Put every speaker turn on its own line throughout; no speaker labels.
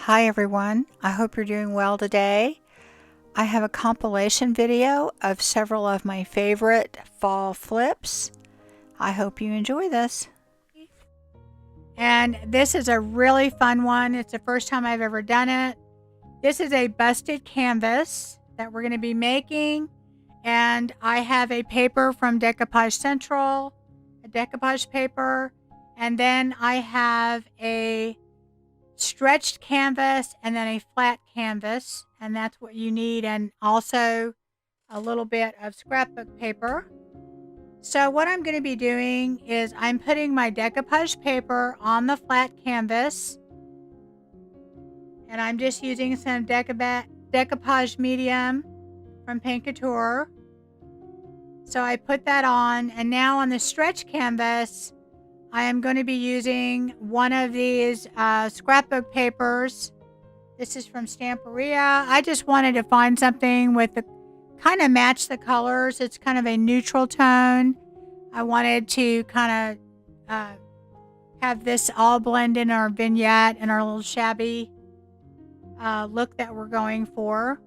Hi everyone, I hope you're doing well today. I have a compilation video of several of my favorite fall flips. I hope you enjoy this. And this is a really fun one. It's the first time I've ever done it. This is a busted canvas that we're going to be making. And I have a paper from Decoupage Central, a decoupage paper. And then I have a stretched canvas and then a flat canvas, and that's what you need, and also a little bit of scrapbook paper. So what I'm going to be doing is I'm putting my decoupage paper on the flat canvas, and I'm just using some decoupage medium from Paint Couture. So I put that on, and now on the stretch canvas I am going to be using one of these scrapbook papers. This is from Stamperia. I just wanted to find something with the kind of match the colors. It's kind of a neutral tone. I wanted to kind of have this all blend in our vignette and our little shabby look that we're going for.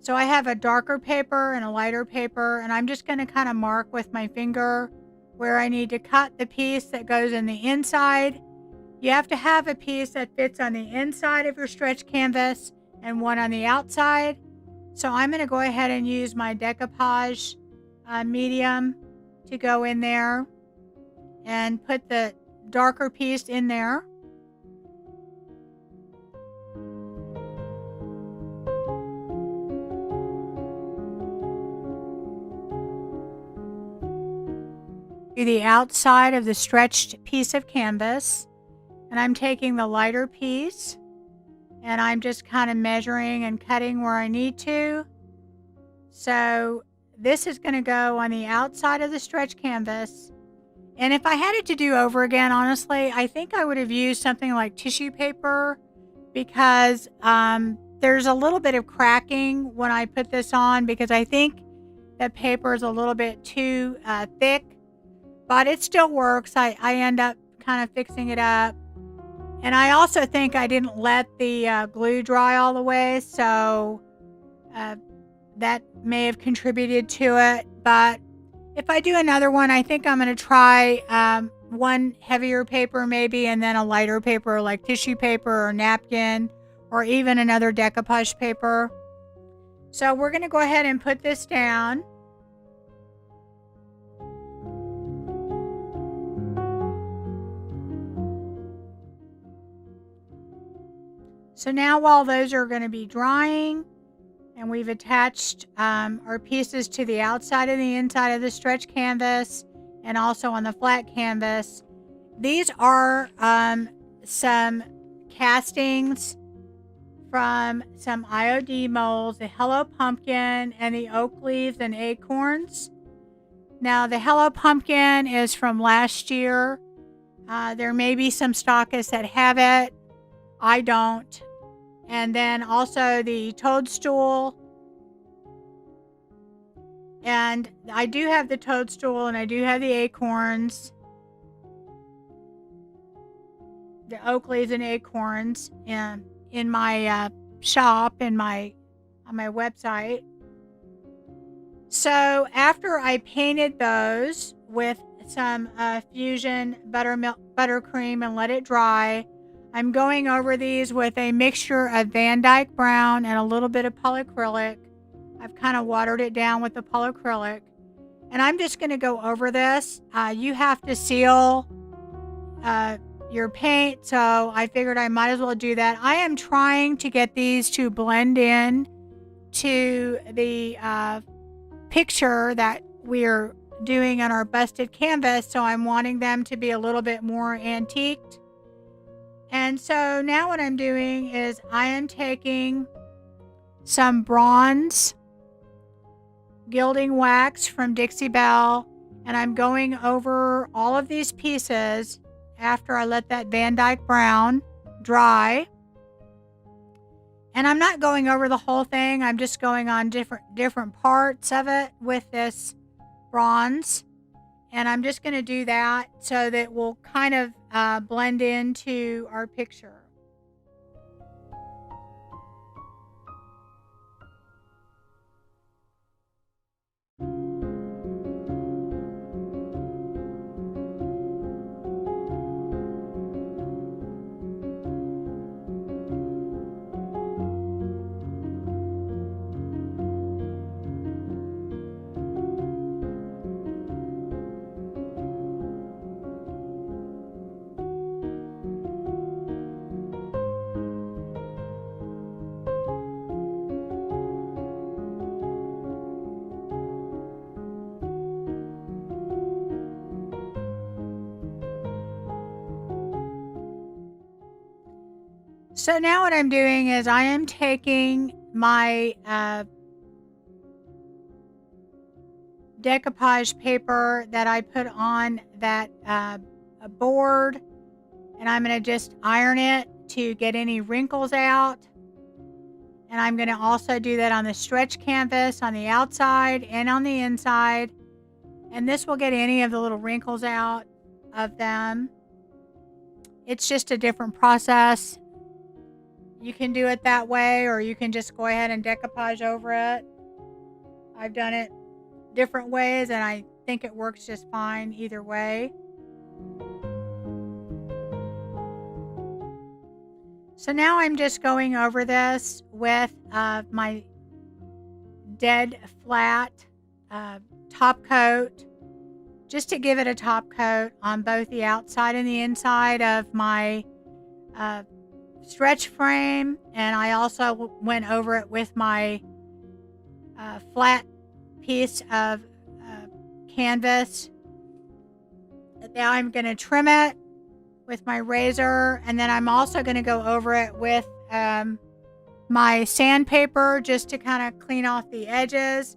So I have a darker paper and a lighter paper, and I'm just going to kind of mark with my finger where I need to cut the piece that goes in the inside. You have to have a piece that fits on the inside of your stretch canvas and one on the outside. So I'm going to go ahead and use my decoupage medium to go in there and put the darker piece in there. To the outside of the stretched piece of canvas, and I'm taking the lighter piece and I'm just kind of measuring and cutting where I need to. So this is going to go on the outside of the stretch canvas, and if I had it to do over again, honestly, I think I would have used something like tissue paper, because there's a little bit of cracking when I put this on, because I think the paper is a little bit too thick. But it still works. I end up kind of fixing it up. And I also think I didn't let the glue dry all the way, so that may have contributed to it. But if I do another one, I think I'm going to try one heavier paper maybe, and then a lighter paper like tissue paper or napkin, or even another decoupage paper. So we're going to go ahead and put this down. So now while those are going to be drying, and we've attached our pieces to the outside and the inside of the stretch canvas and also on the flat canvas, these are some castings from some IOD molds, the Hello Pumpkin and the Oak Leaves and Acorns. Now the Hello Pumpkin is from last year. There may be some stockists that have it. I don't. And then also the toadstool. And I do have the toadstool, and I do have the acorns. The oak leaves and acorns in my shop, on my website. So after I painted those with some Fusion buttercream and let it dry, I'm going over these with a mixture of Van Dyke brown and a little bit of polyacrylic. I've kind of watered it down with the polyacrylic. And I'm just going to go over this. You have to seal your paint, so I figured I might as well do that. I am trying to get these to blend in to the picture that we're doing on our busted canvas, so I'm wanting them to be a little bit more antiqued. And so now what I'm doing is I am taking some bronze gilding wax from Dixie Belle, and I'm going over all of these pieces after I let that Van Dyke brown dry. And I'm not going over the whole thing. I'm just going on different parts of it with this bronze. And I'm just going to do that so that we'll kind of blend into our picture. So now what I'm doing is I am taking my decoupage paper that I put on that board, and I'm going to just iron it to get any wrinkles out. And I'm going to also do that on the stretch canvas on the outside and on the inside. And this will get any of the little wrinkles out of them. It's just a different process. You can do it that way, or you can just go ahead and decoupage over it. I've done it different ways, and I think it works just fine either way. So now I'm just going over this with my dead flat top coat, just to give it a top coat on both the outside and the inside of my stretch frame. And I also went over it with my flat piece of canvas. Now I'm going to trim it with my razor, and then I'm also going to go over it with my sandpaper just to kind of clean off the edges.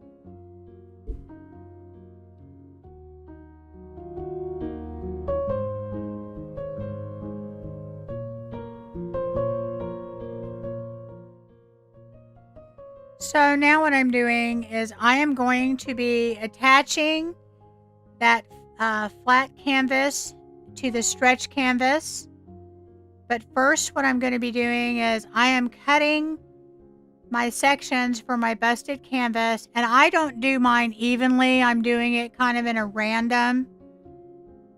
So now what I'm doing is I am going to be attaching that flat canvas to the stretch canvas. But first what I'm going to be doing is I am cutting my sections for my busted canvas, and I don't do mine evenly. I'm doing it kind of in a random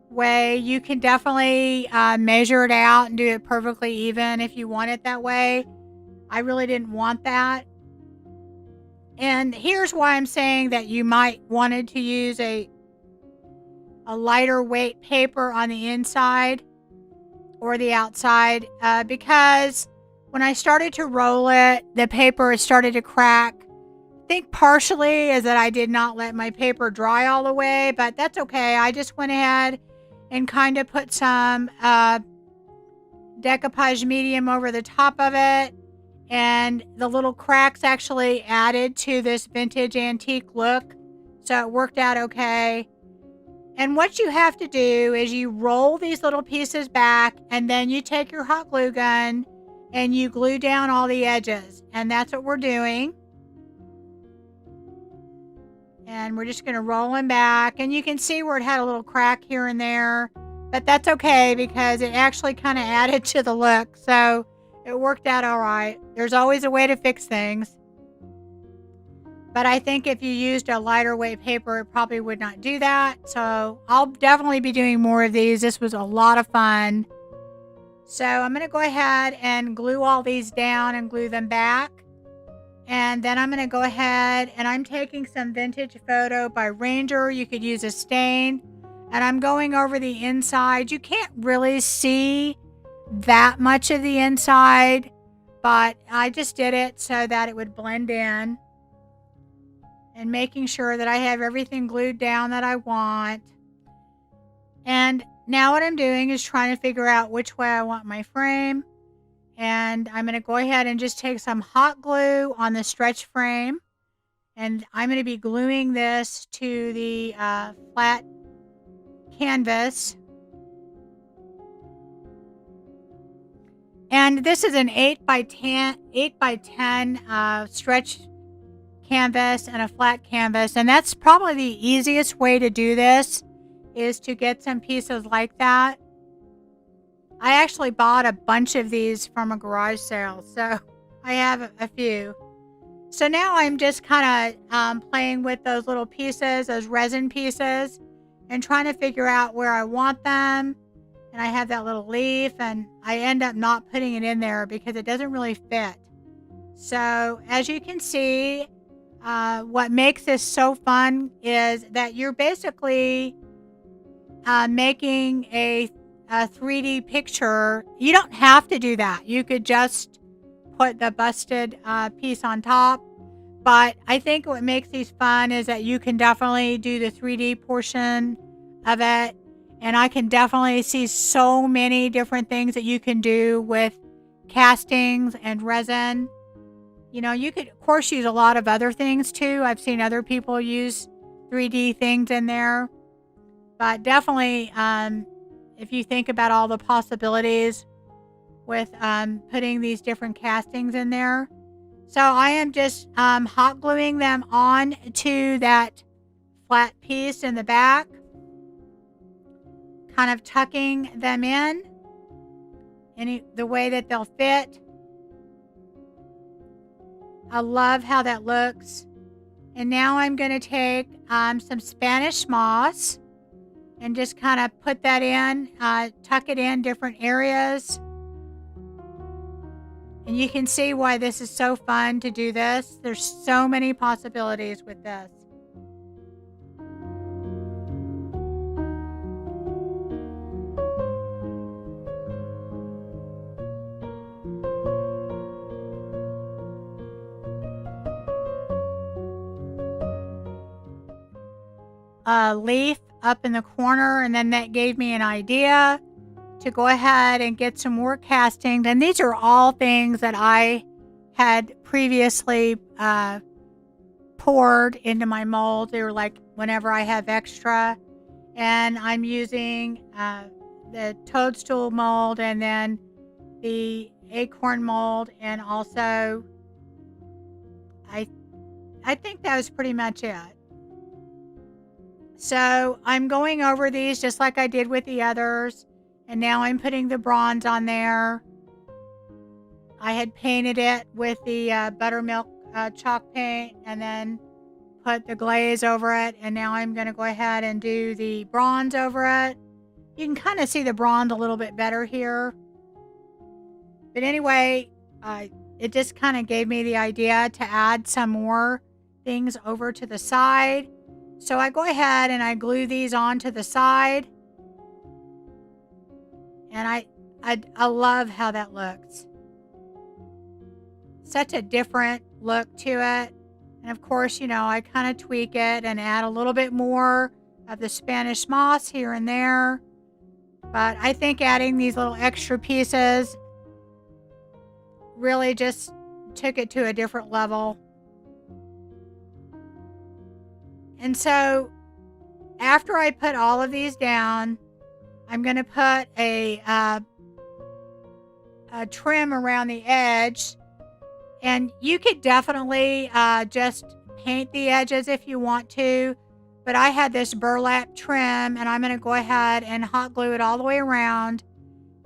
way. You can definitely measure it out and do it perfectly even if you want it that way. I really didn't want that. And here's why I'm saying that you might wanted to use a lighter weight paper on the inside or the outside, because when I started to roll it, the paper started to crack. I think partially is that I did not let my paper dry all the way, but that's okay. I just went ahead and kind of put some decoupage medium over the top of it, and the little cracks actually added to this vintage antique look, so it worked out okay. And what you have to do is you roll these little pieces back, and then you take your hot glue gun and you glue down all the edges. And that's what we're doing. And we're just going to roll them back. And you can see where it had a little crack here and there. But that's okay because it actually kind of added to the look. So it worked out all right. There's always a way to fix things. But I think if you used a lighter weight paper, it probably would not do that. So I'll definitely be doing more of these. This was a lot of fun. So I'm going to go ahead and glue all these down and glue them back. And then I'm going to go ahead and I'm taking some vintage photo by Ranger. You could use a stain. And I'm going over the inside. You can't really see that much of the inside, but I just did it so that it would blend in. And making sure that I have everything glued down that I want. And now what I'm doing is trying to figure out which way I want my frame. And I'm going to go ahead and just take some hot glue on the stretch frame. And I'm going to be gluing this to the flat canvas. And this is an 8 by 10 stretch canvas and a flat canvas, and that's probably the easiest way to do this, is to get some pieces like that. I actually bought a bunch of these from a garage sale, so I have a few. So now I'm just kind of playing with those little pieces, those resin pieces, and trying to figure out where I want them. And I have that little leaf, and I end up not putting it in there because it doesn't really fit. So as you can see, what makes this so fun is that you're basically making a 3D picture. You don't have to do that. You could just put the busted piece on top. But I think what makes these fun is that you can definitely do the 3D portion of it. And I can definitely see so many different things that you can do with castings and resin. You know, you could, of course, use a lot of other things too. I've seen other people use 3D things in there. But definitely, if you think about all the possibilities with putting these different castings in there. So I am just hot gluing them on to that flat piece in the back, kind of tucking them in the way that they'll fit. I love how that looks. And now I'm going to take some Spanish moss and just kind of put that in, tuck it in different areas. And you can see why this is so fun to do this. There's so many possibilities with this. A leaf up in the corner, and then that gave me an idea to go ahead and get some more castings. And these are all things that I had previously poured into my mold. They were like whenever I have extra. And I'm using the toadstool mold and then the acorn mold, and also I think that was pretty much it. So I'm going over these just like I did with the others. And now I'm putting the bronze on there. I had painted it with the buttermilk chalk paint and then put the glaze over it. And now I'm going to go ahead and do the bronze over it. You can kind of see the bronze a little bit better here. But anyway, it just kind of gave me the idea to add some more things over to the side. So I go ahead and I glue these onto the side. And I love how that looks. Such a different look to it. And of course, you know, I kind of tweak it and add a little bit more of the Spanish moss here and there. But I think adding these little extra pieces really just took it to a different level. And so after I put all of these down, I'm going to put a trim around the edge. And you could definitely just paint the edges if you want to. But I had this burlap trim, and I'm going to go ahead and hot glue it all the way around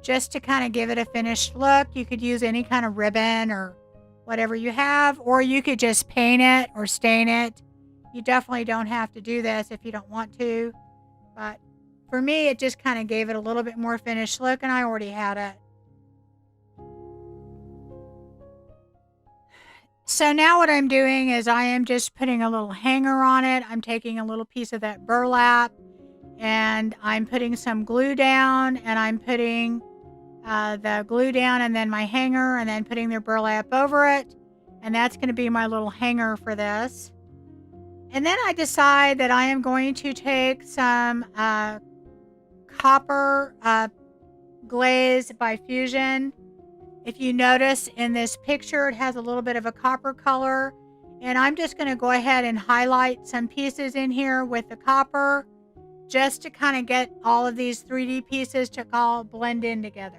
just to kind of give it a finished look. You could use any kind of ribbon or whatever you have, or you could just paint it or stain it. You definitely don't have to do this if you don't want to. But for me, it just kind of gave it a little bit more finished look, and I already had it. So now what I'm doing is I am just putting a little hanger on it. I'm taking a little piece of that burlap, and I'm putting some glue down, and I'm putting the glue down and then my hanger, and then putting the burlap over it. And that's going to be my little hanger for this. And then I decide that I am going to take some copper glaze by Fusion. If you notice in this picture, it has a little bit of a copper color. And I'm just going to go ahead and highlight some pieces in here with the copper just to kind of get all of these 3D pieces to all blend in together.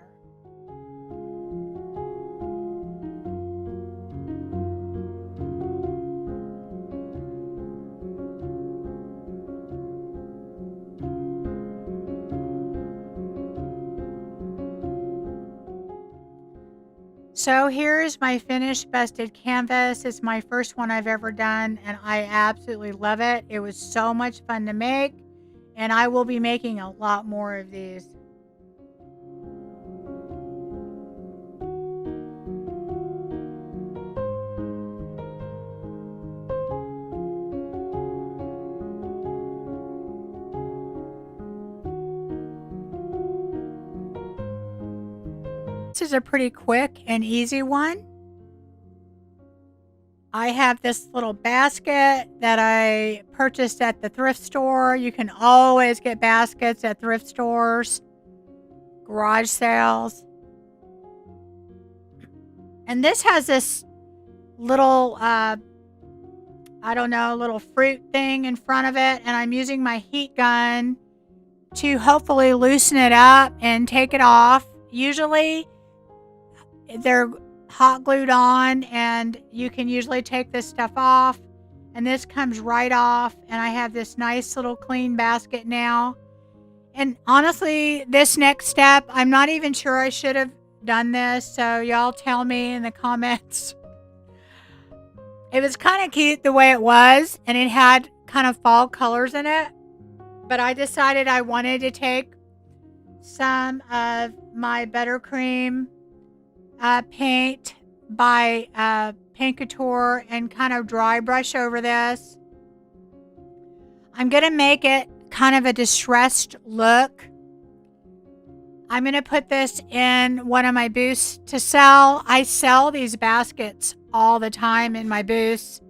So here's my finished busted canvas. It's my first one I've ever done, and I absolutely love it. It was so much fun to make, and I will be making a lot more of these. This is a pretty quick and easy one. I have this little basket that I purchased at the thrift store. You can always get baskets at thrift stores, garage sales. And this has this little, I don't know, little fruit thing in front of it. And I'm using my heat gun to hopefully loosen it up and take it off. Usually they're hot glued on, and you can usually take this stuff off, and this comes right off, and I have this nice little clean basket now. And honestly, this next step, I'm not even sure I should have done this, so y'all tell me in the comments. It was kind of cute the way it was, and it had kind of fall colors in it, but I decided I wanted to take some of my buttercream paint by Paint Couture and kind of dry brush over this. I'm going to make it kind of a distressed look. I'm going to put this in one of my booths to sell. I sell these baskets all the time in my booths.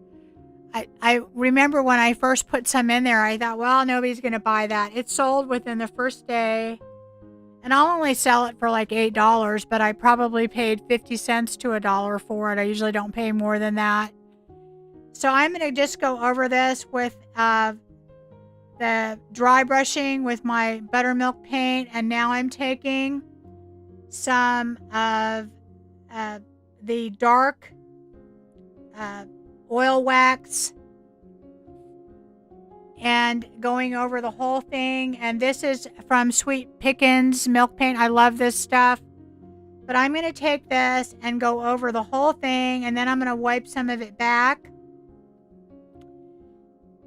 I remember when I first put some in there, I thought, well, nobody's going to buy that. It sold within the first day. And I'll only sell it for like $8, but I probably paid 50 cents to $1 for it. I usually don't pay more than that. So I'm going to just go over this with the dry brushing with my buttermilk paint. And now I'm taking some of the dark oil wax and going over the whole thing. And this is from Sweet Pickins Milk Paint. I love this stuff. But I'm going to take this and go over the whole thing, and then I'm going to wipe some of it back.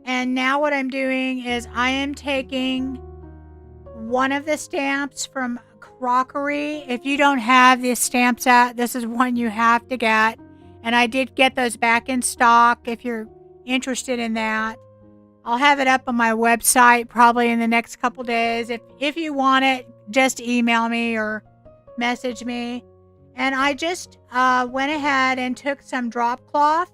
And now what I'm doing is I am taking one of the stamps from Crockery. If you don't have the stamp set, this is one you have to get. And I did get those back in stock if you're interested in that. I'll have it up on my website probably in the next couple days. If you want it, just email me or message me. And I just went ahead and took some drop cloth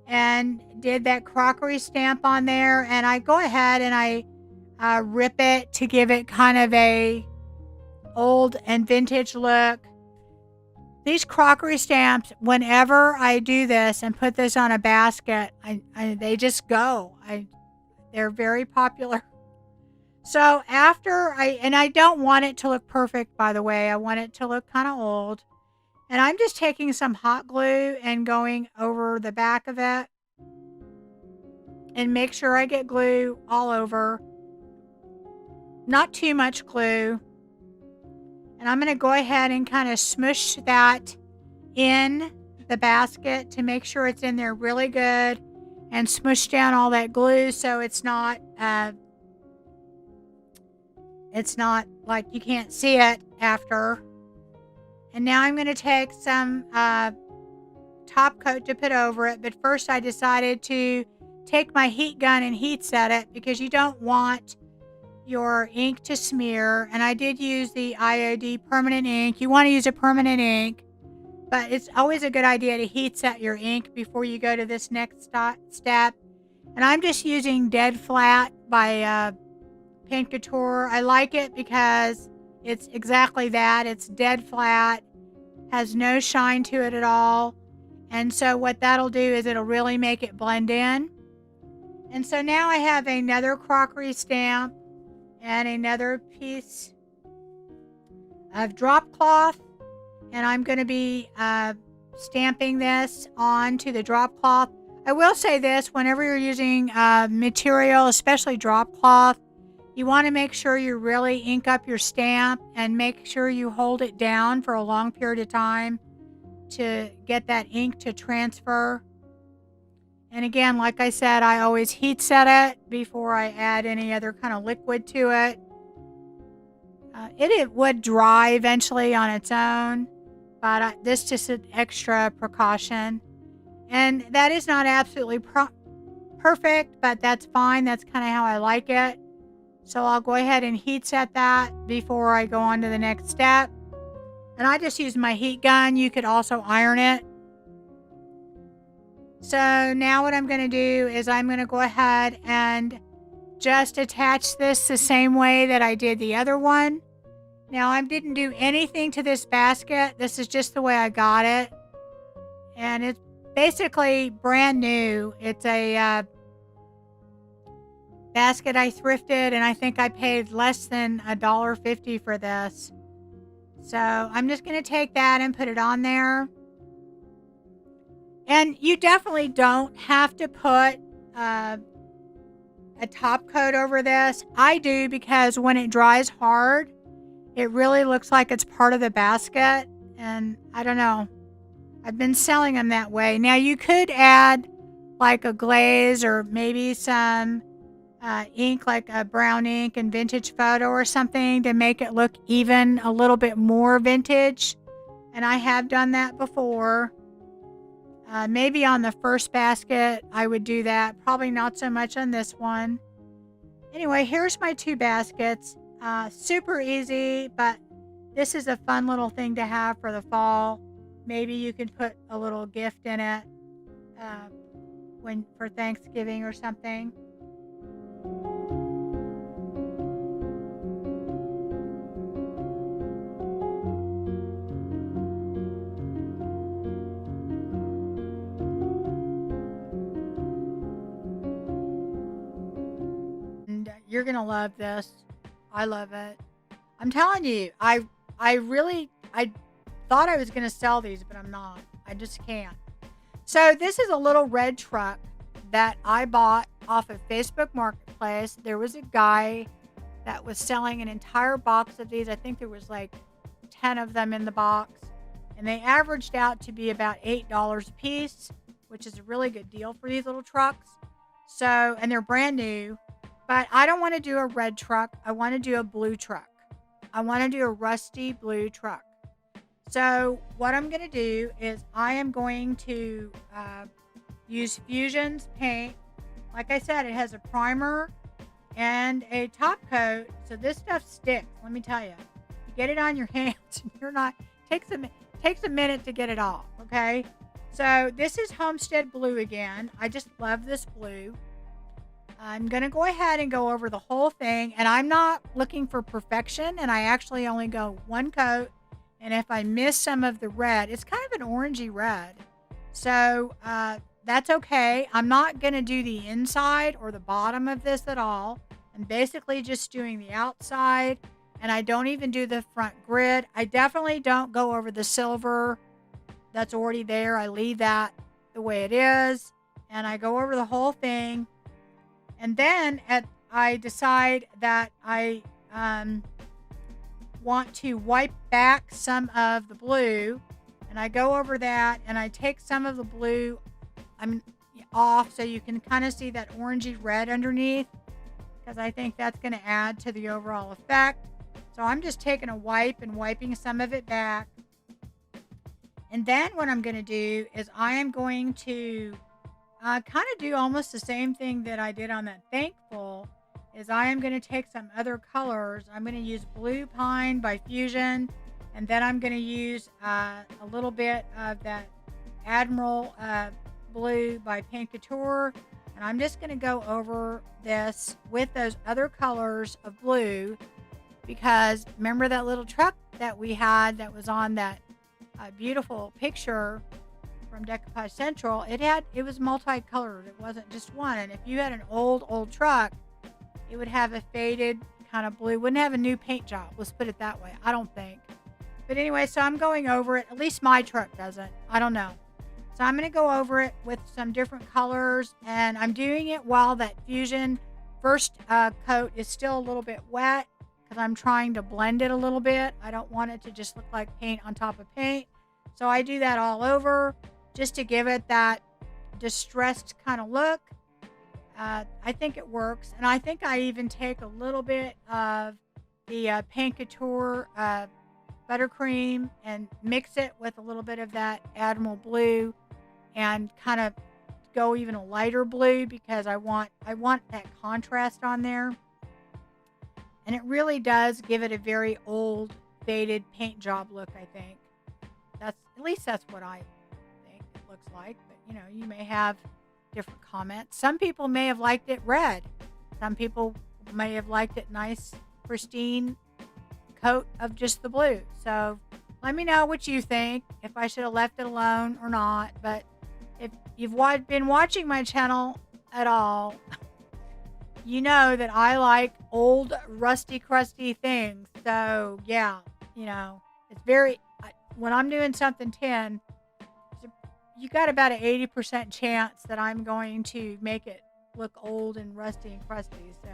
and did that Crockery stamp on there. And I go ahead and I rip it to give it kind of a old and vintage look. These Crockery stamps, whenever I do this and put this on a basket, they just go. They're very popular. So after I don't want it to look perfect, by the way. I want it to look kind of old. And I'm just taking some hot glue and going over the back of it. And make sure I get glue all over. Not too much glue. And I'm going to go ahead and kind of smush that in the basket to make sure it's in there really good. And smush down all that glue so it's not like you can't see it after. And now I'm going to take some top coat to put over it. But first I decided to take my heat gun and heat set it because you don't want your ink to smear. And I did use the IOD permanent ink. You want to use a permanent ink. But it's always a good idea to heat set your ink before you go to this next step. And I'm just using Dead Flat by Paint Couture. I like it because it's exactly that. It's dead flat, has no shine to it at all. And so what that'll do is it'll really make it blend in. And so now I have another Crockery stamp and another piece of drop cloth. And I'm going to be stamping this onto the drop cloth. I will say this, whenever you're using material, especially drop cloth, you want to make sure you really ink up your stamp and make sure you hold it down for a long period of time to get that ink to transfer. And again, like I said, I always heat set it before I add any other kind of liquid to it. It would dry eventually on its own. But this is just an extra precaution. And that is not absolutely perfect, but that's fine. That's kind of how I like it. So I'll go ahead and heat set that before I go on to the next step. And I just use my heat gun. You could also iron it. So now what I'm going to do is I'm going to go ahead and just attach this the same way that I did the other one. Now, I didn't do anything to this basket. This is just the way I got it. and it's basically brand new. It's a basket I thrifted, and I think I paid less than $1.50 for this. So I'm just going to take that and put it on there. And you definitely don't have to put a top coat over this. I do, because when it dries hard, it really looks like it's part of the basket. And I don't know. I've been selling them that way. Now you could add like a glaze or maybe some ink, like a brown ink and vintage photo or something, to make it look even a little bit more vintage. And I have done that before. Maybe on the first basket I would do that. Probably not so much on this one. Anyway, here's my 2 baskets. Super easy, but this is a fun little thing to have for the fall. Maybe you can put a little gift in it for Thanksgiving or something. And you're gonna love this. I love it. I'm telling you, I thought I was gonna sell these, but I'm not. I just can't. So this is a little red truck that I bought off of Facebook Marketplace. There was a guy that was selling an entire box of these. I think there was like 10 of them in the box, and they averaged out to be about $8 a piece, which is a really good deal for these little trucks. So, and they're brand new, but I don't want to do a red truck. I want to do a blue truck. I want to do a rusty blue truck. So what I'm going to do is I am going to use Fusion's paint. Like I said, it has a primer and a top coat, so this stuff sticks. Let me tell you, you get it on your hands, and you're not takes a minute to get it off. Okay, so this is Homestead Blue again. I just love this blue. I'm gonna go ahead and go over the whole thing, and I'm not looking for perfection, and I actually only go 1 coat. And if I miss some of the red, it's kind of an orangey red, so that's okay. I'm not going to do the inside or the bottom of this at all. I'm basically just doing the outside, and I don't even do the front grid. I definitely don't go over the silver that's already there. I leave that the way it is, and I go over the whole thing. And then I decide that I want to wipe back some of the blue, and I go over that, and I take some of the blue off so you can kind of see that orangey red underneath, because I think that's going to add to the overall effect. So I'm just taking a wipe and wiping some of it back. And then what I'm going to do is I am going to kind of do almost the same thing that I did on that Thankful. Is I am going to take some other colors. I'm going to use Blue Pine by Fusion, and then I'm going to use a little bit of that Admiral Blue by Paint Couture, and I'm just going to go over this with those other colors of blue, because remember that little truck that we had that was on that beautiful picture from Decoupage Central? It was multicolored. It wasn't just one. And if you had an old truck, it would have a faded kind of blue. Wouldn't have a new paint job. Let's put it that way. I don't think. But anyway, so I'm going over it. At least my truck doesn't. I don't know. So I'm going to go over it with some different colors. And I'm doing it while that Fusion first coat is still a little bit wet, because I'm trying to blend it a little bit. I don't want it to just look like paint on top of paint. So I do that all over just to give it that distressed kind of look. I think it works, and I think I even take a little bit of the Paint Couture buttercream and mix it with a little bit of that Admiral Blue, and kind of go even a lighter blue, because I want that contrast on there, and it really does give it a very old, faded paint job look. I think at least that's what I think it looks like. But you may have different comments. Some people may have liked it red. Some people may have liked it nice, pristine coat of just the blue. So Let me know what you think, if I should have left it alone or not. But if you've been watching my channel at all, you know that I like old, rusty, crusty things. So, yeah, it's very, when I'm doing something 10, you got about an 80% chance that I'm going to make it look old and rusty and crusty. So,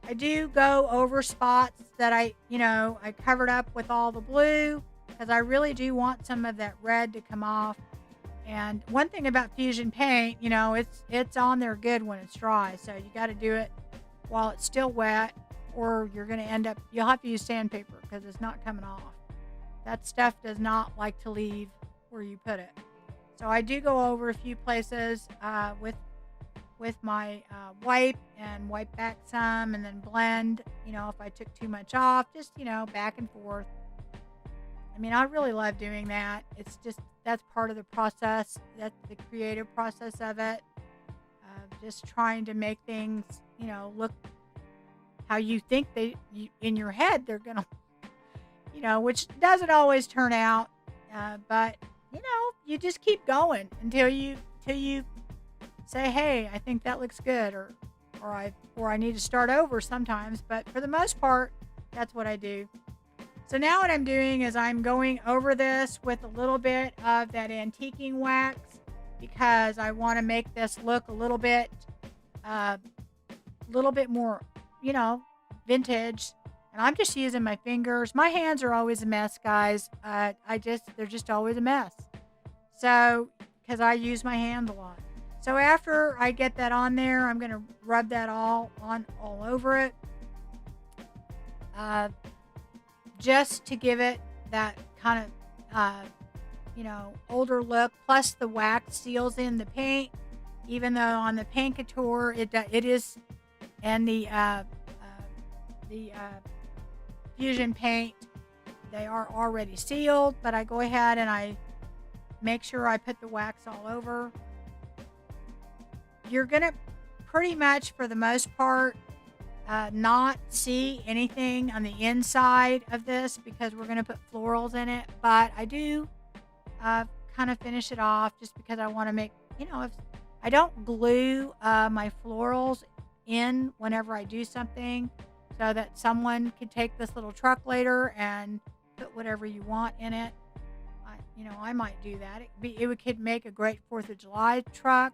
I do go over spots that I covered up with all the blue because I really do want some of that red to come off. And one thing about Fusion paint, it's on there good when it's dry. So you got to do it while it's still wet, or you'll have to use sandpaper because it's not coming off. That stuff does not like to leave where you put it. So I do go over a few places with my wipe and wipe back some and then blend, if I took too much off, just, back and forth. I mean, I really love doing that. It's just, that's part of the process. That's the creative process of it. Just trying to make things, look how you think in your head they're going to, which doesn't always turn out. But, you just keep going until you say, hey, I think that looks good, or I need to start over sometimes. But for the most part, that's what I do. So now what I'm doing is I'm going over this with a little bit of that antiquing wax because I want to make this look a little bit more, vintage. And I'm just using my fingers. My hands are always a mess, guys. They're just always a mess. So, because I use my hands a lot. So after I get that on there, I'm going to rub that all over it. Just to give it that kind of, older look. Plus the wax seals in the paint. Even though on the Paint Couture, it is, and the Fusion paint, they are already sealed. But I go ahead and I make sure I put the wax all over. You're going to pretty much, for the most part, not see anything on the inside of this because we're going to put florals in it. But I do kind of finish it off just because I want to make, if I don't glue my florals in whenever I do something so that someone could take this little truck later and put whatever you want in it. I might do that. It could make a great 4th of July truck,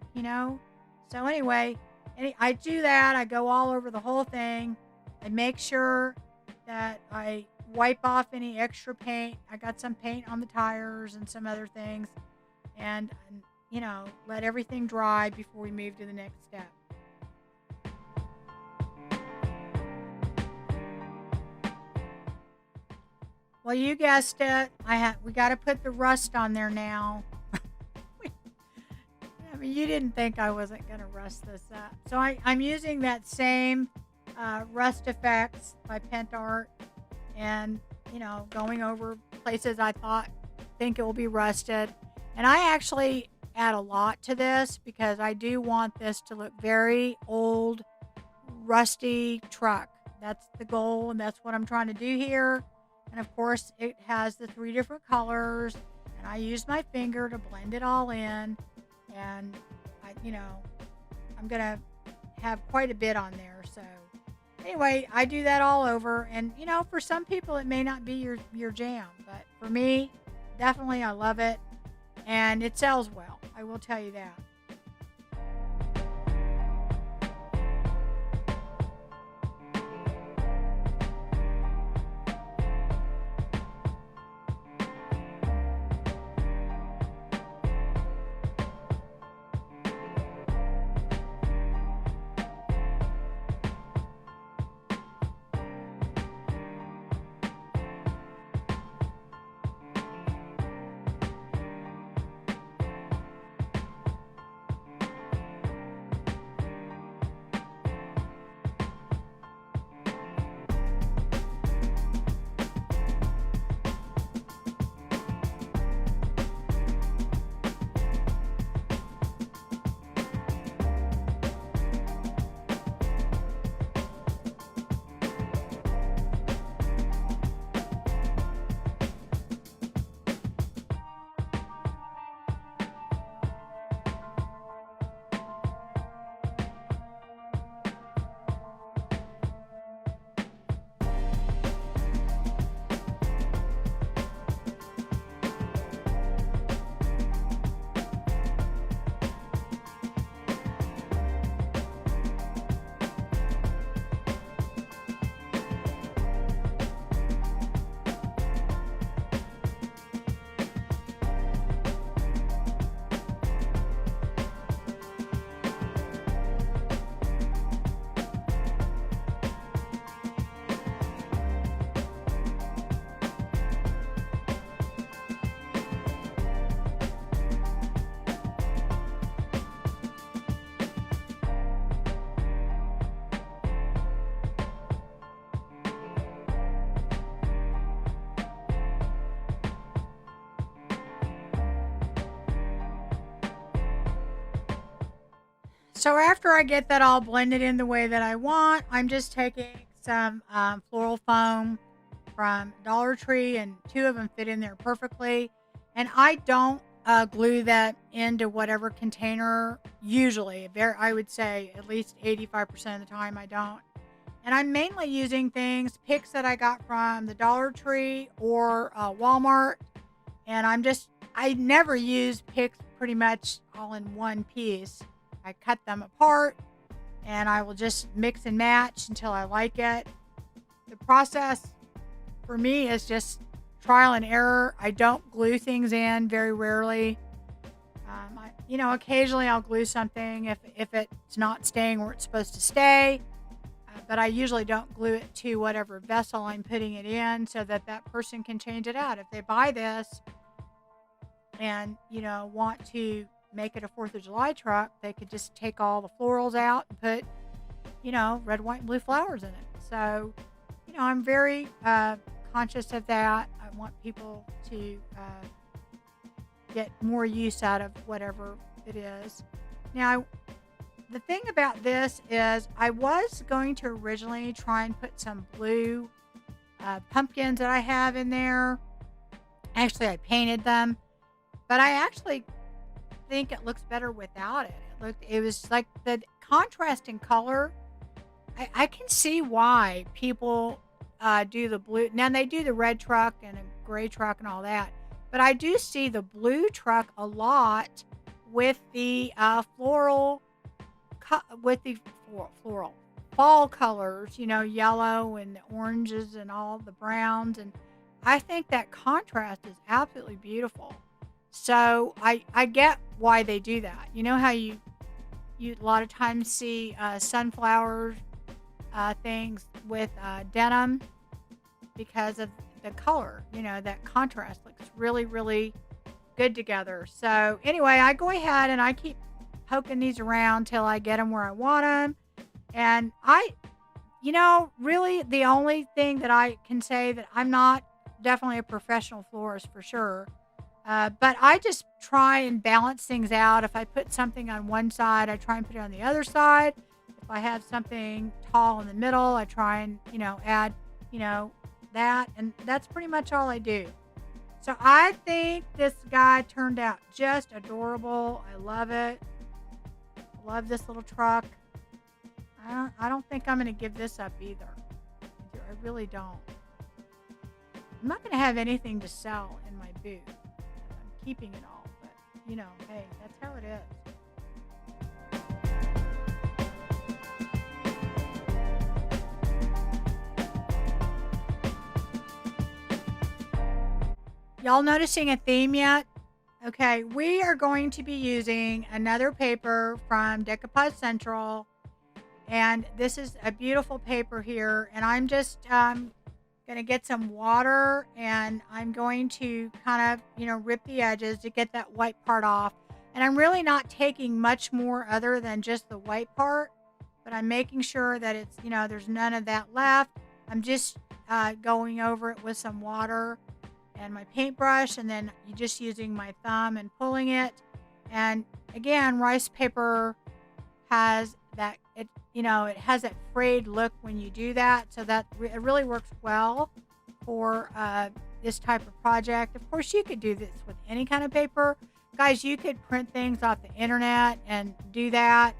So anyway, I do that. I go all over the whole thing. I make sure that I wipe off any extra paint. I got some paint on the tires and some other things. And, let everything dry before we move to the next step. Well, you guessed it. We got to put the rust on there now. I mean, you didn't think I wasn't going to rust this up. So I'm using that same Rust Effects by Pentart and, going over places I think it will be rusted. And I actually add a lot to this because I do want this to look very old, rusty truck. That's the goal, and that's what I'm trying to do here. And of course, it has the 3 different colors, and I use my finger to blend it all in. And I'm going to have quite a bit on there. So anyway, I do that all over. And, for some people, it may not be your jam. But for me, definitely I love it. And it sells well. I will tell you that. So after I get that all blended in the way that I want, I'm just taking some floral foam from Dollar Tree, and two of them fit in there perfectly. And I don't glue that into whatever container. Usually, I would say at least 85% of the time I don't. And I'm mainly using picks that I got from the Dollar Tree or Walmart. And I never use picks pretty much all in one piece. I cut them apart and I will just mix and match until I like it. The process for me is just trial and error. I don't glue things in very rarely. Occasionally I'll glue something if it's not staying where it's supposed to stay. But I usually don't glue it to whatever vessel I'm putting it in so that that person can change it out. If they buy this and, want to make it a 4th of July truck, they could just take all the florals out and put, red, white, and blue flowers in it. So, I'm very conscious of that. I want people to get more use out of whatever it is. Now, the thing about this is I was going to originally try and put some blue pumpkins that I have in there. Actually, I painted them, but I actually think it looks better without it. It was like the contrast in color. I can see why people do the blue. Now they do the red truck and a gray truck and all that, but I do see the blue truck a lot with the floral fall colors, yellow and the oranges and all the browns. And I think that contrast is absolutely beautiful. So I get why they do that. You know how you a lot of times see sunflower things with denim because of the color, that contrast looks really, really good together. So anyway, I go ahead and I keep poking these around till I get them where I want them. And really the only thing that I can say that I'm not definitely a professional florist for sure. But I just try and balance things out. If I put something on one side, I try and put it on the other side. If I have something tall in the middle, I try and, add, that. And that's pretty much all I do. So I think this guy turned out just adorable. I love it. Love this little truck. I don't think I'm going to give this up either. I really don't. I'm not going to have anything to sell in my booth. I'm keeping it all. But, hey, that's how it is. Y'all noticing a theme yet? Okay, we are going to be using another paper from Decoupage Central, and this is a beautiful paper here, and I'm just going to get some water, and I'm going to kind of, rip the edges to get that white part off, and I'm really not taking much more other than just the white part, but I'm making sure that it's, there's none of that left. I'm just going over it with some water and my paintbrush, and then you just using my thumb and pulling it. And again, rice paper has that, it has that frayed look when you do that, so that it really works well for this type of project. Of course, you could do this with any kind of paper. Guys, you could print things off the internet and do that.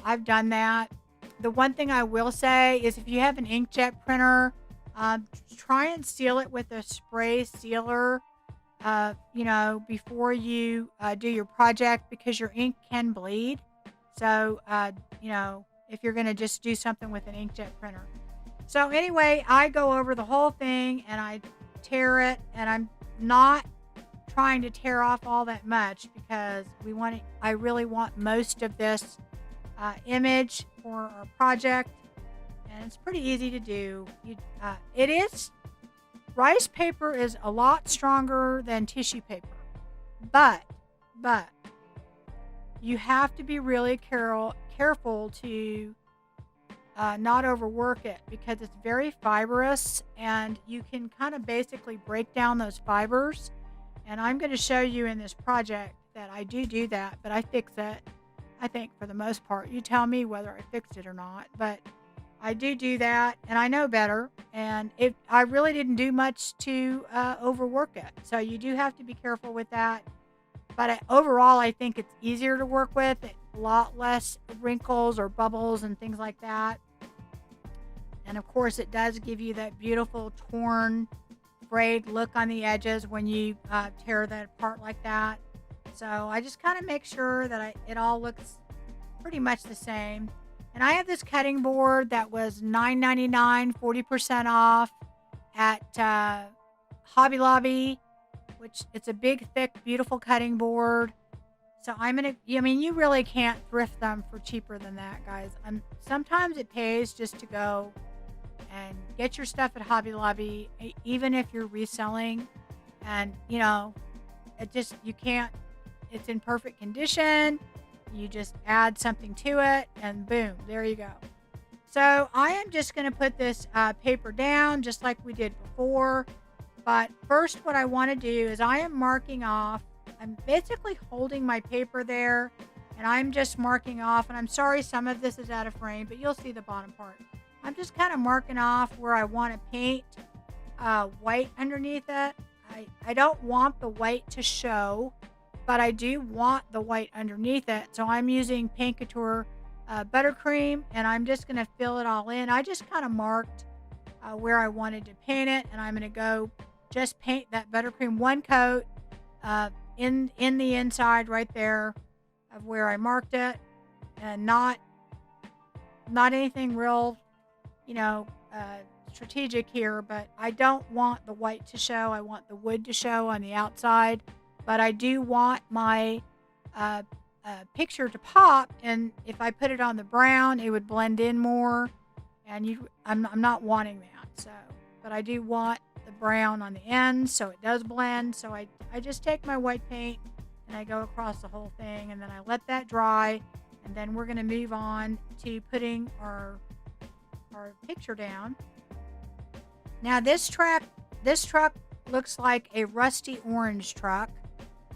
I've done that. The one thing I will say is if you have an inkjet printer, try and seal it with a spray sealer, before you do your project, because your ink can bleed. So, if you're going to just do something with an inkjet printer. So anyway, I go over the whole thing and I tear it, and I'm not trying to tear off all that much because I really want most of this image for our project. And it's pretty easy to do. Rice paper is a lot stronger than tissue paper, but you have to be really careful to not overwork it, because it's very fibrous, and you can kind of basically break down those fibers. And I'm going to show you in this project that I do that, but I fix it. I think for the most part. You tell me whether I fixed it or not, but I do that, and I know better. And I really didn't do much to overwork it, so you do have to be careful with that. But overall, I think it's easier to work with. A lot less wrinkles or bubbles and things like that. And of course, it does give you that beautiful torn, frayed look on the edges when you tear that apart like that. So I just kind of make sure that it all looks pretty much the same. And I have this cutting board that was $9.99, 40% off at Hobby Lobby, which it's a big, thick, beautiful cutting board. So I mean, you really can't thrift them for cheaper than that, guys. Sometimes it pays just to go and get your stuff at Hobby Lobby, even if you're reselling. And, you can't, it's in perfect condition. You just add something to it and boom, there you go. So I am just going to put this paper down just like we did before. But first what I want to do is I am marking off. I'm basically holding my paper there and I'm just marking off. And I'm sorry some of this is out of frame, but you'll see the bottom part. I'm just kind of marking off where I want to paint white underneath it. I don't want the white to show, but I do want the white underneath it. So I'm using Paint Couture buttercream, and I'm just going to fill it all in. I just kind of marked where I wanted to paint it, and I'm going to go just paint that buttercream one coat in the inside right there of where I marked it, and not anything real, strategic here, but I don't want the white to show. I want the wood to show on the outside, but I do want my picture to pop, and if I put it on the brown, it would blend in more, and I'm not wanting that. So, but I do want the brown on the end, so it does blend. So I just take my white paint and I go across the whole thing, and then I let that dry, and then we're going to move on to putting our picture down. Now this truck looks like a rusty orange truck.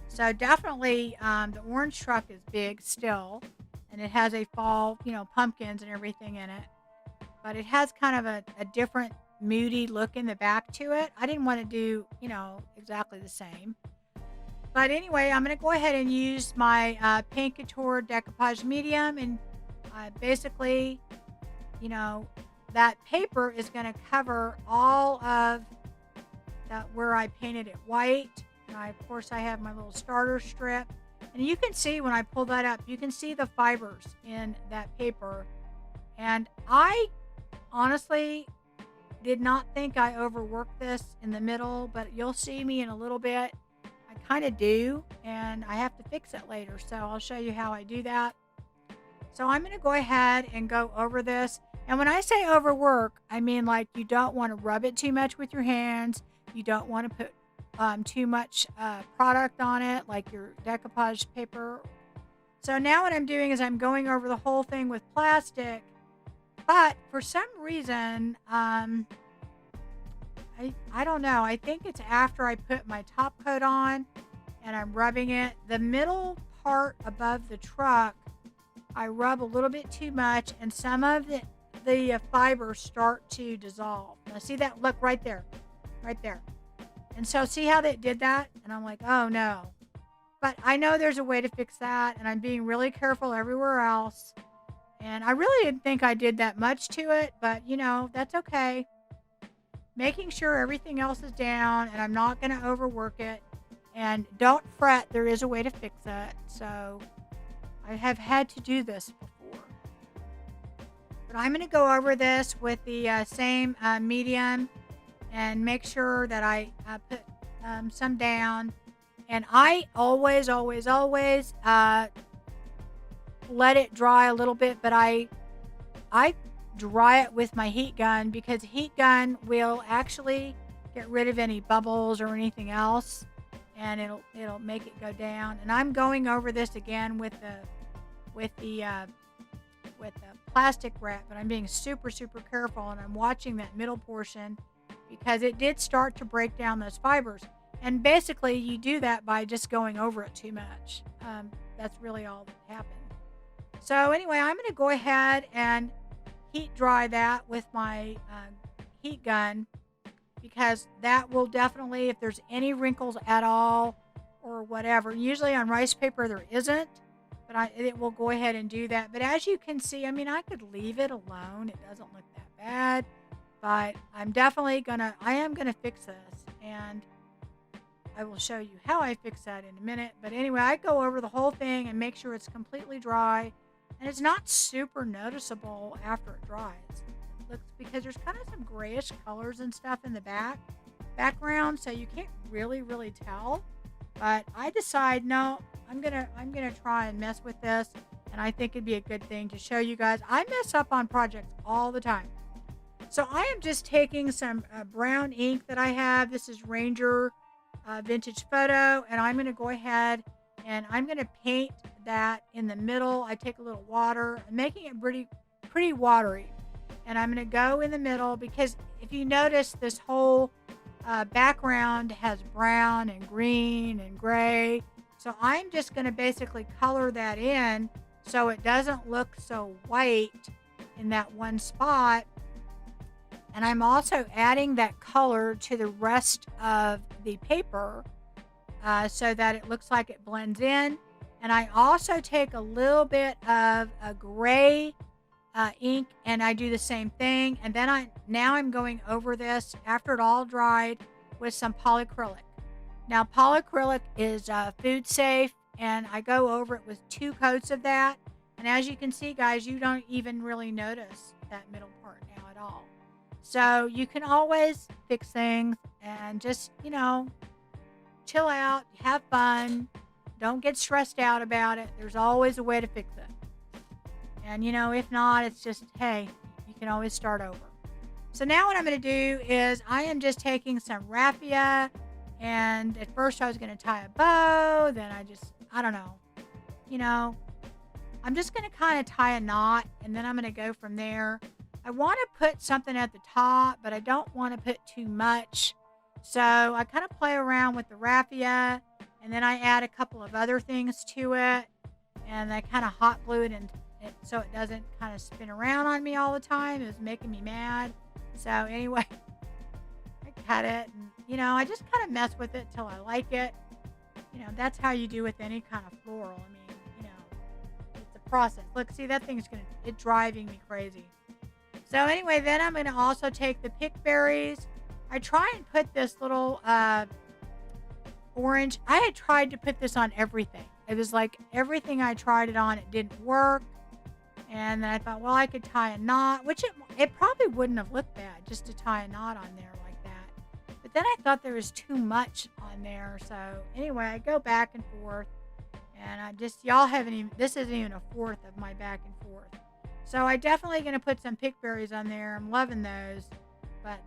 So definitely the orange truck is big still, and it has a fall, pumpkins and everything in it. But it has kind of a different moody look in the back to it. I didn't want to do, exactly the same. But anyway, I'm going to go ahead and use my Paint Couture decoupage medium, and basically, that paper is going to cover all of that where I painted it white. And of course, I have my little starter strip. And you can see when I pull that up, you can see the fibers in that paper. And I honestly did not think I overworked this in the middle, but you'll see me in a little bit. I kind of do, and I have to fix it later. So I'll show you how I do that. So I'm going to go ahead and go over this. And when I say overwork, I mean like you don't want to rub it too much with your hands. You don't want to put too much product on it, like your decoupage paper. So now what I'm doing is I'm going over the whole thing with plastic. But for some reason, I don't know. I think it's after I put my top coat on and I'm rubbing it. The middle part above the truck, I rub a little bit too much, and some of the fibers start to dissolve. Now see that? Look right there. Right there. And so see how they did that? And I'm like, oh no. But I know there's a way to fix that, and I'm being really careful everywhere else. And I really didn't think I did that much to it, but that's okay. Making sure everything else is down, and I'm not going to overwork it. And don't fret, there is a way to fix it. So I have had to do this before. But I'm going to go over this with the same medium and make sure that I put some down. And I always let it dry a little bit, but I dry it with my heat gun, because heat gun will actually get rid of any bubbles or anything else, and it'll make it go down. And I'm going over this again with the plastic wrap, but I'm being super careful, and I'm watching that middle portion because it did start to break down those fibers. And basically you do that by just going over it too much. That's really all that happened. So anyway, I'm going to go ahead and heat dry that with my heat gun, because that will definitely, if there's any wrinkles at all or whatever, usually on rice paper there isn't, but it will go ahead and do that. But as you can see, I mean, I could leave it alone. It doesn't look that bad, but I am gonna fix this, and I will show you how I fix that in a minute. But anyway, I go over the whole thing and make sure it's completely dry, and it's not super noticeable after it dries. It looks, because there's kind of some grayish colors and stuff in the background, so you can't really tell. But I decide, no, I'm gonna try and mess with this, and I think it'd be a good thing to show you guys. I mess up on projects all the time. So I am just taking some brown ink that I have. This is Ranger Vintage Photo, and I'm going to go ahead and I'm going to paint that in the middle. I take a little water. I'm making it pretty watery, and I'm going to go in the middle, because if you notice, this whole background has brown and green and gray. So I'm just going to basically color that in so it doesn't look so white in that one spot. And I'm also adding that color to the rest of the paper so that it looks like it blends in. And I also take a little bit of a gray ink, and I do the same thing. And then now I'm going over this after it all dried with some polyacrylic. Now polyacrylic is food safe, and I go over it with 2 coats of that. And as you can see, guys, you don't even really notice that middle part now at all. So you can always fix things and just, chill out, have fun. Don't get stressed out about it. There's always a way to fix it. And, if not, it's just, hey, you can always start over. So now what I'm going to do is I am just taking some raffia, and at first I was going to tie a bow. Then I don't know, I'm just going to kind of tie a knot, and then I'm going to go from there. I want to put something at the top, but I don't want to put too much. So I kind of play around with the raffia, and then I add a couple of other things to it, and I kind of hot glue it, so it doesn't kind of spin around on me all the time. It was making me mad. So anyway, I cut it, and I just kind of mess with it till I like it. That's how you do with any kind of floral. I mean, it's a process. Look, see, that thing's it's driving me crazy. So anyway, then I'm going to also take the pick berries. I try and put this little orange. I had tried to put this on everything. It was like everything I tried it on, it didn't work. And then I thought, well, I could tie a knot, which it probably wouldn't have looked bad just to tie a knot on there like that. But then I thought there was too much on there. So anyway, I go back and forth. And this isn't even a fourth of my back and forth. So I definitely going to put some pick berries on there. I'm loving those, but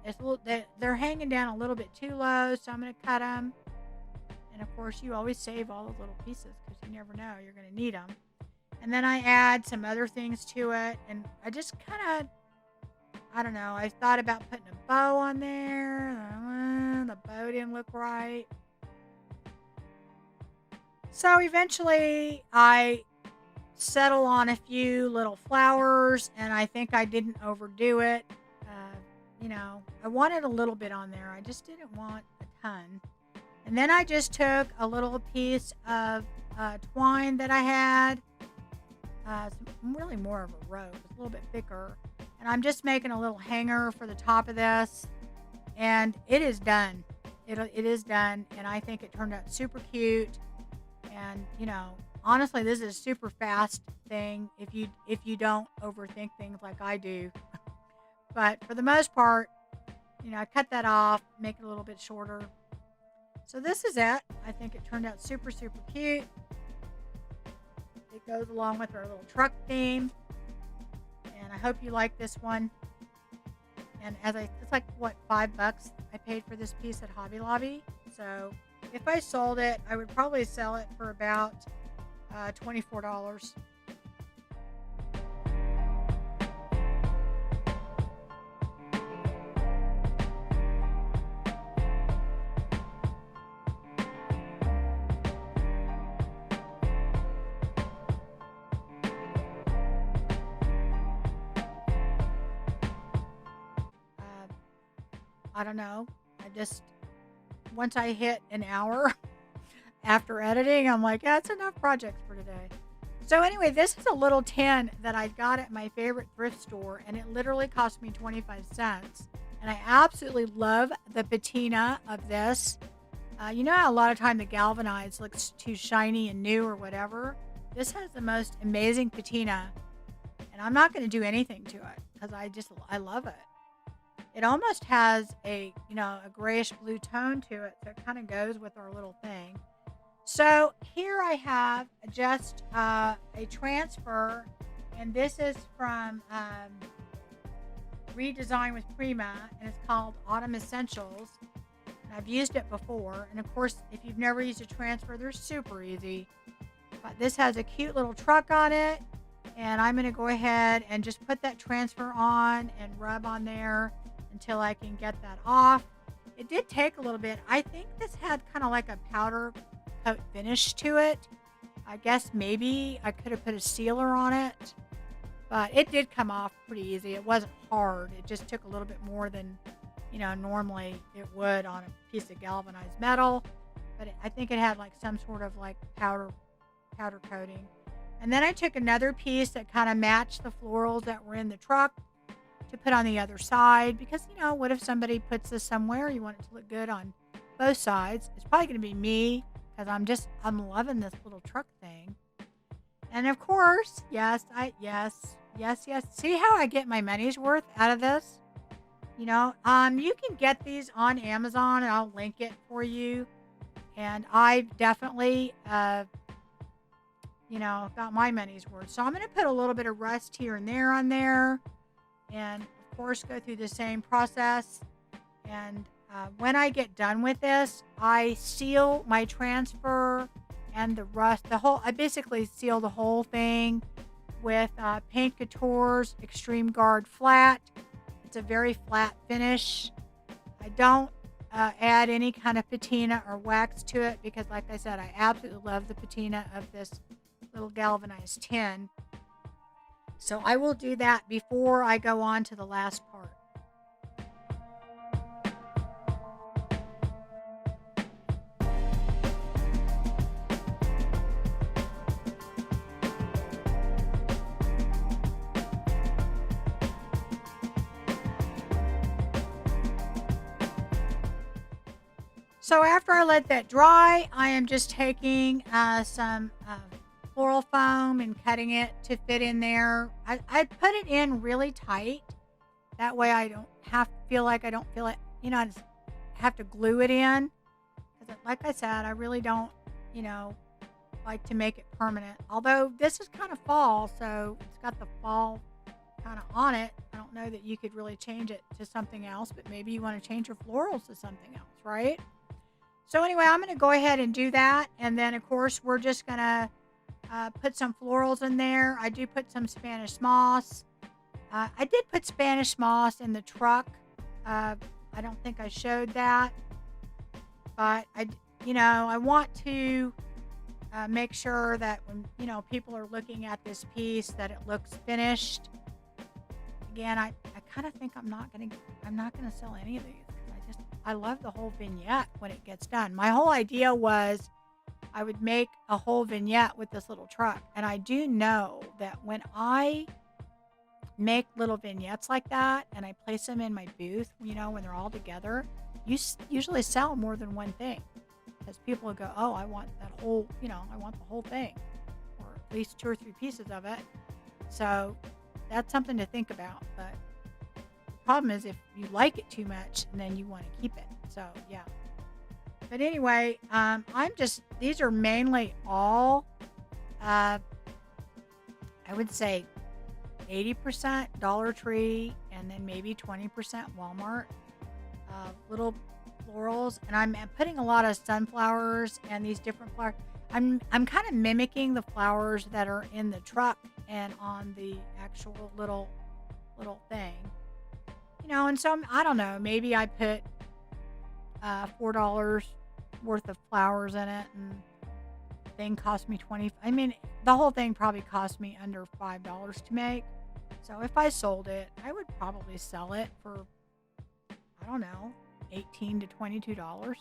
they're hanging down a little bit too low, so I'm going to cut them. And of course, you always save all those little pieces because you never know you're going to need them. And then I add some other things to it, and I just kind of, I don't know, I thought about putting a bow on there. The bow didn't look right. So eventually I settle on a few little flowers, and I think I didn't overdo it. I wanted a little bit on there. I just didn't want a ton. And then I just took a little piece of twine that I had. It's really more of a rope. It's a little bit thicker. And I'm just making a little hanger for the top of this. And it is done. It is done. And I think it turned out super cute. And, honestly, this is a super fast thing if you don't overthink things like I do. But for the most part, I cut that off, make it a little bit shorter. So this is it. I think it turned out super, super cute. It goes along with our little truck theme. And I hope you like this one. And it's like, what, $5 I paid for this piece at Hobby Lobby. So if I sold it, I would probably sell it for about $24. I don't know. I just, once I hit an hour after editing, I'm like, yeah, it's enough projects for today. So anyway, this is a little tin that I got at my favorite thrift store, and it literally cost me 25 cents. And I absolutely love the patina of this. You know how a lot of time the galvanized looks too shiny and new or whatever? This has the most amazing patina, and I'm not going to do anything to it because I love it. It almost has a grayish blue tone to it, so it kind of goes with our little thing. So here I have just a transfer, and this is from Redesign with Prima, and it's called Autumn Essentials. And I've used it before, and of course, if you've never used a transfer, they're super easy. But this has a cute little truck on it, and I'm going to go ahead and just put that transfer on and rub on there until I can get that off. It did take a little bit. I think this had kind of like a powder coat finish to it. I guess maybe I could have put a sealer on it, but it did come off pretty easy. It wasn't hard. It just took a little bit more than normally it would on a piece of galvanized metal, but I think it had like some sort of like powder coating. And then I took another piece that kind of matched the florals that were in the truck to put on the other side, because what if somebody puts this somewhere, you want it to look good on both sides. It's probably going to be me, because I'm loving this little truck thing. And of course, yes. See how I get my money's worth out of this? You can get these on Amazon, and I'll link it for you. And I've definitely, got my money's worth. So I'm going to put a little bit of rust here and there on there, and of course go through the same process. And when I get done with this, I seal my transfer and the rust. I basically seal the whole thing with Paint Couture's Extreme Guard Flat. It's a very flat finish. I don't add any kind of patina or wax to it because, like I said, I absolutely love the patina of this little galvanized tin. So I will do that before I go on to the last part. So after I let that dry, I am just taking some floral foam and cutting it to fit in there. I put it in really tight. That way I don't feel like I just have to glue it in. Because like I said, I really don't, like to make it permanent. Although this is kind of fall, so it's got the fall kind of on it. I don't know that you could really change it to something else, but maybe you want to change your florals to something else, right? So anyway, I'm going to go ahead and do that. And then, of course, we're just going to put some florals in there. I do put some Spanish moss. I did put Spanish moss in the truck. I don't think I showed that. But, I want to make sure that when, people are looking at this piece that it looks finished. Again, I kind of think I'm not going to sell any of these. I love the whole vignette when it gets done. My whole idea was I would make a whole vignette with this little truck. And I do know that when I make little vignettes like that and I place them in my booth, when they're all together, you usually sell more than one thing. Because people will go, oh, I want that whole, I want the whole thing. Or at least 2 or 3 pieces of it. So that's something to think about. But problem is if you like it too much and then you want to keep it. So yeah, but anyway, these are mainly all I would say 80% Dollar Tree and then maybe 20% Walmart little florals. And I'm putting a lot of sunflowers and these different flowers. I'm kind of mimicking the flowers that are in the truck and on the actual little thing. And so I don't know, maybe I put $4 worth of flowers in it, and the thing cost me the whole thing probably cost me under $5 to make. So if I sold it, I would probably sell it for, I don't know, $18 to $22.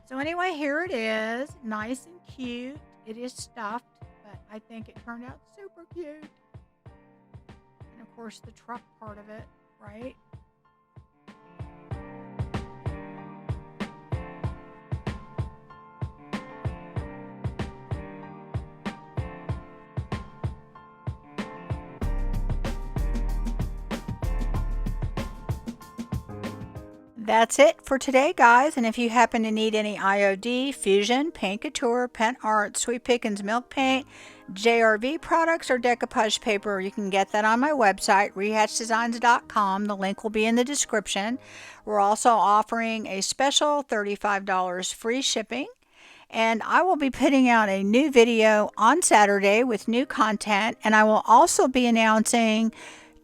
So anyway, here it is. Nice and cute. It is stuffed, but I think it turned out super cute. And of course the truck part of it, right? That's it for today, guys. And if you happen to need any IOD, Fusion, Paint Couture, Pentart, Sweet Pickins Milk Paint, JRV products, or decoupage paper, you can get that on my website, rehatchdesigns.com. The link will be in the description. We're also offering a special $35 free shipping. And I will be putting out a new video on Saturday with new content. And I will also be announcing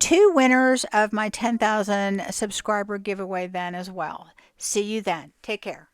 2 winners of my 10,000 subscriber giveaway then as well. See you then. Take care.